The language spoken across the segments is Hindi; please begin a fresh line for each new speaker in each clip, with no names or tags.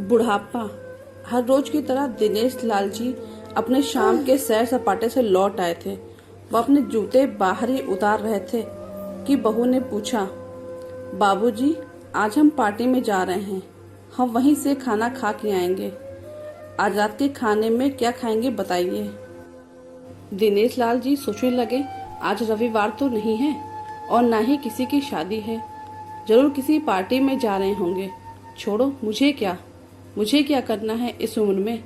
बुढ़ापा। हर रोज की तरह दिनेश लाल जी अपने शाम के सैर सपाटे से लौट आए थे। वो अपने जूते बाहर ही उतार रहे थे कि बहू ने पूछा, बाबूजी, आज हम पार्टी में जा रहे हैं, हम वहीं से खाना खा के आएंगे। आज रात के खाने में क्या खाएंगे बताइए। दिनेश लाल जी सोचने लगे, आज रविवार तो नहीं है और ना ही किसी की शादी है, जरूर किसी पार्टी में जा रहे होंगे। छोड़ो, मुझे क्या करना है इस उम्र में।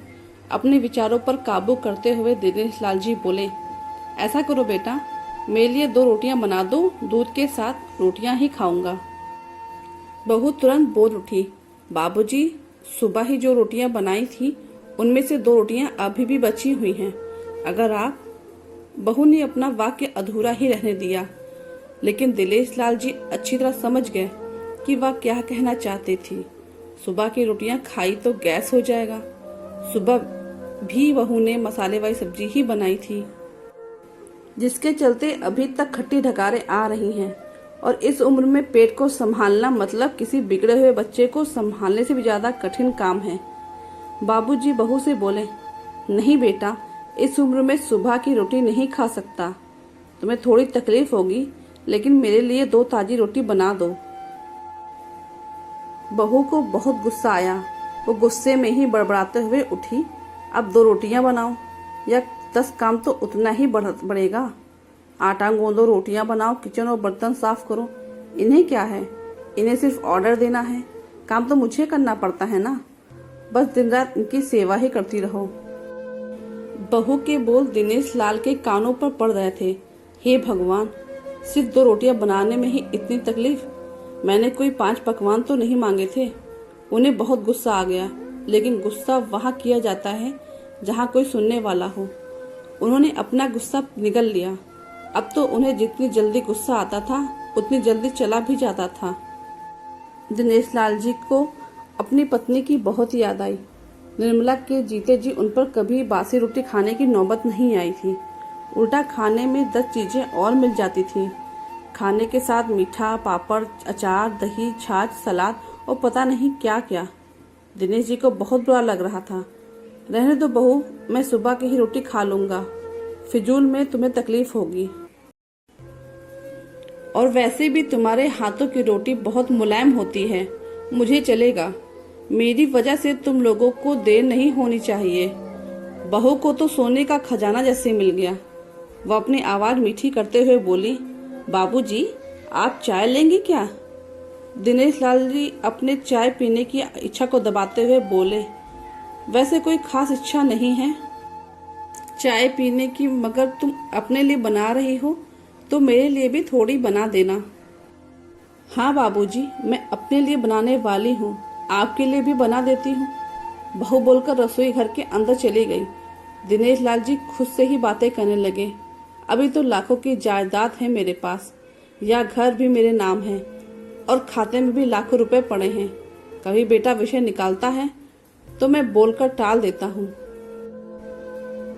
अपने विचारों पर काबू करते हुए दिनेश लाल जी बोले, ऐसा करो बेटा, मेरे लिए 2 रोटियां बना दो, दूध के साथ रोटियां ही खाऊंगा। बहू तुरंत बोल उठी, बाबूजी, सुबह ही जो रोटियां बनाई थी उनमें से 2 रोटियां अभी भी बची हुई हैं। अगर आप। बहू ने अपना वाक्य अधूरा ही रहने दिया, लेकिन दिनेश लाल जी अच्छी तरह समझ गए कि वह क्या कहना चाहती थी। सुबह की रोटियां खाई तो गैस हो जाएगा। सुबह भी बहू ने मसाले वाली सब्जी ही बनाई थी, जिसके चलते अभी तक खट्टी ढकारें आ रही हैं। और इस उम्र में पेट को संभालना मतलब किसी बिगड़े हुए बच्चे को संभालने से भी ज्यादा कठिन काम है। बाबूजी बहू से बोले, नहीं बेटा, इस उम्र में सुबह की रोटी नहीं खा सकता। तुम्हें थोड़ी तकलीफ होगी, लेकिन मेरे लिए 2 ताजी रोटी बना दो। बहू को बहुत गुस्सा आया। वो गुस्से में ही बड़बड़ाते हुए उठी, अब 2 रोटियां बनाओ या 10 काम तो उतना ही बढ़ेगा। आटा गूंदो, रोटियां बनाओ, किचन और बर्तन साफ करो। इन्हें क्या है, इन्हें सिर्फ ऑर्डर देना है, काम तो मुझे करना पड़ता है ना। बस दिन रात इनकी सेवा ही करती रहो। बहू के बोल दिनेश लाल के कानों पर पड़ रहे थे। हे भगवान, सिर्फ 2 रोटियां बनाने में ही इतनी तकलीफ। मैंने कोई 5 पकवान तो नहीं मांगे थे। उन्हें बहुत गुस्सा आ गया, लेकिन गुस्सा वहाँ किया जाता है जहाँ कोई सुनने वाला हो। उन्होंने अपना गुस्सा निगल लिया। अब तो उन्हें जितनी जल्दी गुस्सा आता था उतनी जल्दी चला भी जाता था। दिनेश लाल जी को अपनी पत्नी की बहुत याद आई। निर्मला के जीते जी उन पर कभी बासी रोटी खाने की नौबत नहीं आई थी। उल्टा खाने में 10 चीजें और मिल जाती थी। खाने के साथ मीठा, पापड़, अचार, दही, छाछ, सलाद और पता नहीं क्या क्या। दिनेश जी को बहुत बुरा लग रहा था। रहने दो बहू, मैं सुबह की ही रोटी खा लूंगा, फिजूल में तुम्हें तकलीफ होगी। और वैसे भी तुम्हारे हाथों की रोटी बहुत मुलायम होती है, मुझे चलेगा। मेरी वजह से तुम लोगों को देर नहीं होनी चाहिए। बहू को तो सोने का खजाना जैसे मिल गया। वह अपनी आवाज मीठी करते हुए बोली, बाबूजी, आप चाय लेंगे क्या? दिनेश लाल जी अपने चाय पीने की इच्छा को दबाते हुए बोले, वैसे कोई खास इच्छा नहीं है चाय पीने की, मगर तुम अपने लिए बना रही हो तो मेरे लिए भी थोड़ी बना देना। हाँ बाबूजी, मैं अपने लिए बनाने वाली हूँ, आपके लिए भी बना देती हूँ। बहू बोलकर रसोई घर के अंदर चली गई। दिनेश लाल जी खुद से ही बातें करने लगे, अभी तो लाखों की जायदाद है मेरे पास, या घर भी मेरे नाम है और खाते में भी लाखों रुपए पड़े हैं। कभी बेटा विषय निकालता है तो मैं बोलकर टाल देता हूँ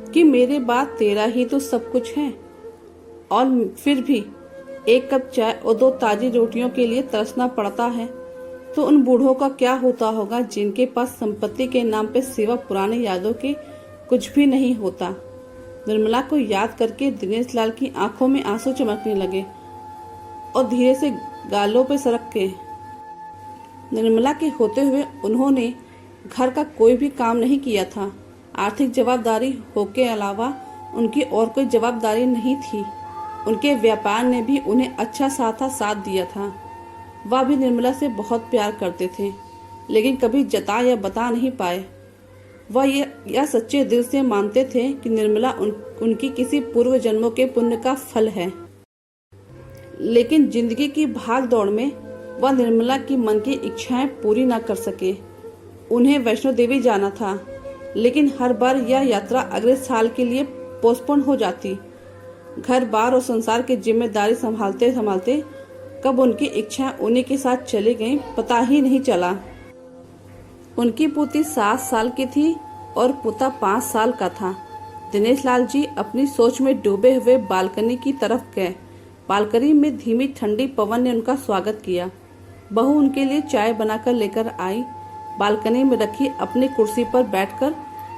कि मेरे बाद तेरा ही तो सब कुछ है, और फिर भी 1 कप चाय और 2 ताजी रोटियों के लिए तरसना पड़ता है। तो उन बूढ़ों का क्या होता होगा जिनके पास संपत्ति के नाम पे सिवा पुरानी यादों के कुछ भी नहीं होता। निर्मला को याद करके दिनेश लाल की आंखों में आंसू चमकने लगे और धीरे से गालों पे सरक के। निर्मला के होते हुए उन्होंने घर का कोई भी काम नहीं किया था। आर्थिक जवाबदारी होके अलावा उनकी और कोई जवाबदारी नहीं थी। उनके व्यापार ने भी उन्हें अच्छा साथ दिया था। वह भी निर्मला से बहुत प्यार करते थे, लेकिन कभी जता या बता नहीं पाए। वह यह सच्चे दिल से मानते थे कि निर्मला उनकी किसी पूर्व जन्मों के पुण्य का फल है। लेकिन जिंदगी की भाग दौड़ में वह निर्मला की मन की इच्छाएं पूरी न कर सके। उन्हें वैष्णो देवी जाना था, लेकिन हर बार यह यात्रा अगले साल के लिए पोस्टपोन हो जाती। घर बार और संसार की जिम्मेदारी संभालते संभालते कब उनकी इच्छा उन्हीं के साथ चली गई पता ही नहीं चला। उनकी पोती 7 साल की थी और पोता 5 साल का था। दिनेश लाल जी अपनी सोच में डूबे हुए बालकनी की तरफ गए। बालकनी में धीमी ठंडी पवन ने उनका स्वागत किया। बहू उनके लिए चाय बनाकर लेकर आई। बालकनी में रखी अपनी कुर्सी पर बैठकर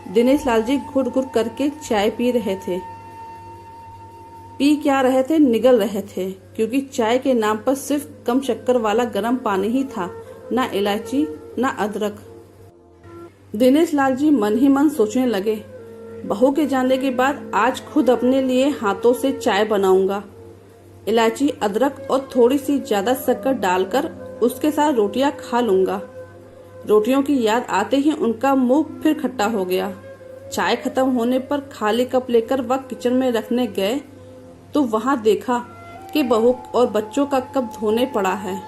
दिनेश लाल जी घुट घुट करके चाय पी रहे थे। पी क्या रहे थे, निगल रहे थे, क्योंकि चाय के नाम पर सिर्फ कम शक्कर वाला गर्म पानी ही था, ना इलायची ना अदरक। दिनेश लाल जी मन ही मन सोचने लगे, बहू के जाने के बाद आज खुद अपने लिए हाथों से चाय बनाऊंगा। इलायची, अदरक और थोड़ी सी ज्यादा शक्कर डालकर उसके साथ रोटियां खा लूंगा। रोटियों की याद आते ही उनका मुंह फिर खट्टा हो गया। चाय खत्म होने पर खाली कप लेकर वह किचन में रखने गए तो वहां देखा कि बहू और बच्चों का कप धोने पड़ा है।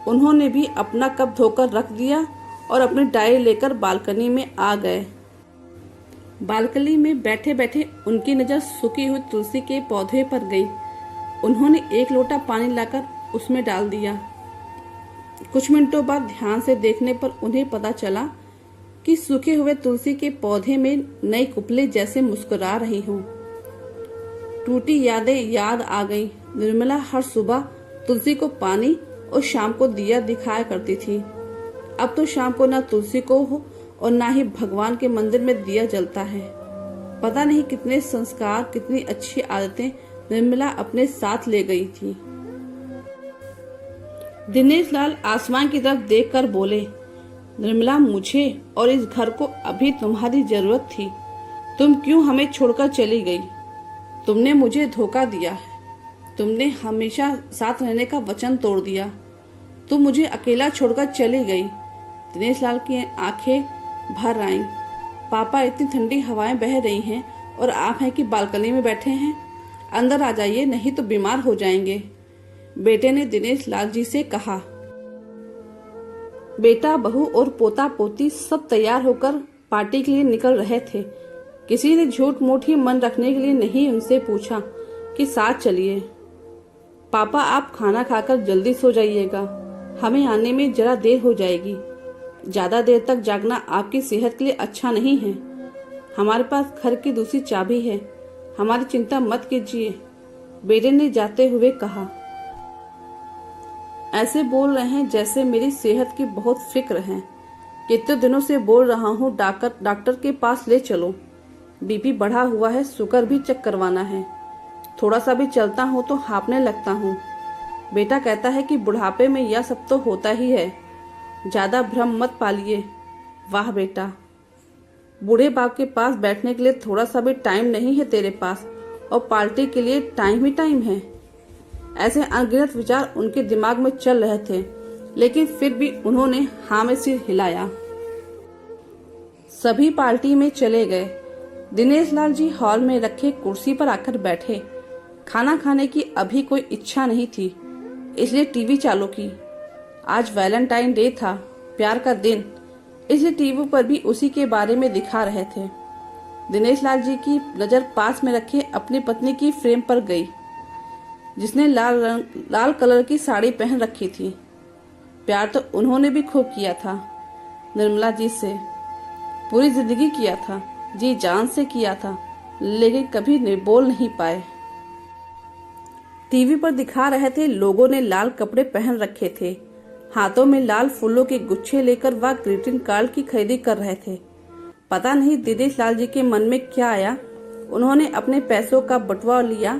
उन्होंने भी अपना कप धोकर रख दिया और अपनी डायरी लेकर बालकनी में आ गए। बालकनी में बैठे बैठे उनकी नजर सूखी हुई तुलसी के पौधे पर गई। उन्होंने एक लोटा पानी लाकर उसमें डाल दिया। कुछ मिनटों बाद ध्यान से देखने पर उन्हें पता चला कि सूखे हुए तुलसी के पौधे में नई कुपले जैसे मुस्कुरा रही हूँ। टूटी यादें याद आ गई। निर्मला हर सुबह तुलसी को पानी और शाम को दिया दिखाया करती थी। अब तो शाम को ना तुलसी को हो और ना ही भगवान के मंदिर में दिया जलता है। पता नहीं कितने संस्कार, कितनी अच्छी आदतें निर्मला अपने साथ ले गई थी। दिनेश लाल आसमान की तरफ देखकर बोले, निर्मला, मुझे और इस घर को अभी तुम्हारी जरूरत थी। तुम क्यों हमें छोड़कर चली गई? तुमने मुझे धोखा दिया है। तुमने हमेशा साथ रहने का वचन तोड़ दिया। तुम मुझे अकेला छोड़कर चली गई। दिनेश लाल की आंखें भर आईं। पापा, इतनी ठंडी हवाएं बह रही हैं और आप हैं कि बालकनी में बैठे हैं। अंदर आ जाइए, नहीं तो बीमार हो जाएंगे। बेटे ने दिनेश लाल जी से कहा। बेटा, बहू और पोता पोती सब तैयार होकर पार्टी के लिए निकल रहे थे। किसी ने झूठ मूठ ही मन रखने के लिए नहीं उनसे पूछा कि साथ चलिए। पापा, आप खाना खाकर जल्दी सो जाइएगा। हमें आने में जरा देर हो जाएगी। ज्यादा देर तक जागना आपकी सेहत के लिए अच्छा नहीं है। हमारे पास घर की दूसरी चाबी है। हमारी चिंता मत कीजिए, बेटे ने जाते हुए कहा। ऐसे बोल रहे हैं जैसे मेरी सेहत की बहुत फिक्र है। कितने दिनों से बोल रहा हूँ डॉक्टर के पास ले चलो। बीपी बढ़ा हुआ है, शुगर भी चेक करवाना है। थोड़ा सा भी चलता हूँ तो हांफने लगता हूँ। बेटा कहता है कि बुढ़ापे में यह सब तो होता ही है। ज्यादा भ्रम मत पालिए। वाह बेटा, बूढ़े बाप के पास बैठने के लिए थोड़ा सा भी टाइम नहीं है तेरे पास, और पार्टी के लिए टाइम ही टाइम है। ऐसे अनगिनत विचार उनके दिमाग में चल रहे थे, लेकिन फिर भी उन्होंने हाँ में सिर हिलाया। सभी पार्टी में चले गए। दिनेश लाल जी हॉल में रखे कुर्सी पर आकर बैठे। खाना खाने की अभी कोई इच्छा नहीं थी, इसलिए टीवी चालू की। आज वैलेंटाइन डे था, प्यार का दिन, इसलिए टीवी पर भी उसी के बारे में दिखा रहे थे। दिनेश लाल जी की नजर पास में रखे अपनी पत्नी की फ्रेम पर गई, जिसने लाल कलर की साड़ी पहन रखी थी। प्यार तो उन्होंने भी खूब किया था निर्मला जी से, पूरी जिंदगी किया था, जी जान से किया था, लेकिन कभी बोल नहीं पाए। टीवी पर दिखा रहे थे लोगों ने लाल कपड़े पहन रखे थे। हाथों में लाल फूलों के गुच्छे लेकर वह ग्रीटिंग कार्ड की खरीदी कर रहे थे। पता नहीं दिनेश लाल जी के मन में क्या आया, उन्होंने अपने पैसों का बटुआ लिया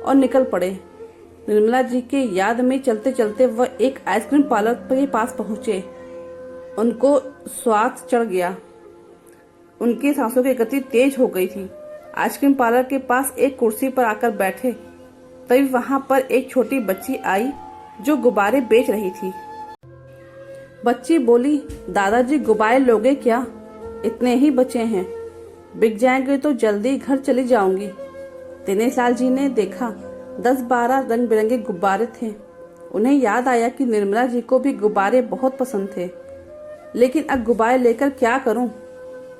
और निकल पड़े। निर्मला जी के याद में चलते चलते वह एक आइसक्रीम पार्लर के पास पहुंचे। उनको स्वाद चढ़ गया, उनकी सांसों की गति तेज हो गई थी। आइसक्रीम पार्लर के पास एक कुर्सी पर आकर बैठे, तभी वहां पर एक छोटी बच्ची आई जो गुब्बारे बेच रही थी। बच्ची बोली, दादाजी गुब्बारे लोगे क्या? इतने ही बचे हैं, बिक जाएंगे तो जल्दी घर चली जाऊंगी। दिनेश लाल जी ने देखा 10-12 रंग बिरंगे गुब्बारे थे। उन्हें याद आया कि निर्मला जी को भी गुब्बारे बहुत पसंद थे, लेकिन अब गुब्बारे लेकर क्या करूं?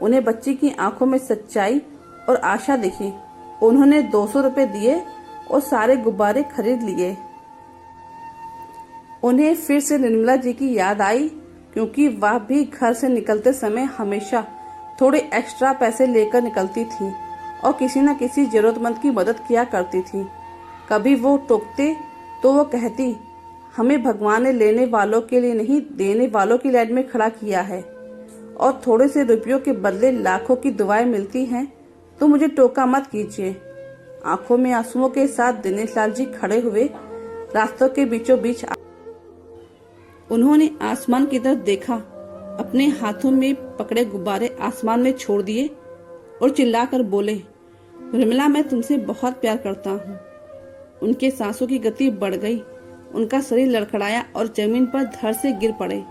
उन्हें बच्ची की आंखों में सच्चाई और आशा दिखी। उन्होंने 200 रुपए दिए और सारे गुब्बारे खरीद लिए। उन्हें फिर से निर्मला जी की याद आई, क्योंकि वह भी घर से निकलते समय हमेशा थोड़े एक्स्ट्रा पैसे लेकर निकलती थी और किसी न किसी जरूरतमंद की मदद किया करती थी। कभी वो टोकते तो वो कहती, हमें भगवान ने लेने वालों के लिए नहीं, देने वालों की लाइन में खड़ा किया है। और थोड़े से रुपयों के बदले लाखों की दुआएं मिलती हैं तो मुझे टोका मत कीजिए। आंखों में आंसुओं के साथ दिनेश लाल जी खड़े हुए रास्तों के बीचों बीच उन्होंने आसमान की तरफ देखा, अपने हाथों में पकड़े गुब्बारे आसमान में छोड़ दिए और चिल्लाकर बोले, विमला, मैं तुमसे बहुत प्यार करता हूँ। उनके सांसों की गति बढ़ गई, उनका शरीर लड़खड़ाया और जमीन पर धड़ से गिर पड़े।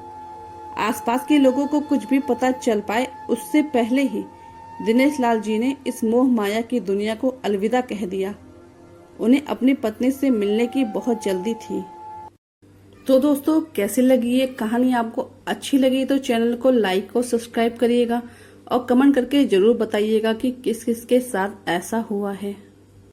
आसपास के लोगों को कुछ भी पता चल पाए उससे पहले ही दिनेश लाल जी ने इस मोह माया की दुनिया को अलविदा कह दिया। उन्हें अपनी पत्नी से मिलने की बहुत जल्दी थी। तो दोस्तों, कैसी लगी ये कहानी? आपको अच्छी लगी तो चैनल को लाइक और सब्सक्राइब करिएगा और कमेंट करके जरूर बताइएगा कि किस किस के साथ ऐसा हुआ है।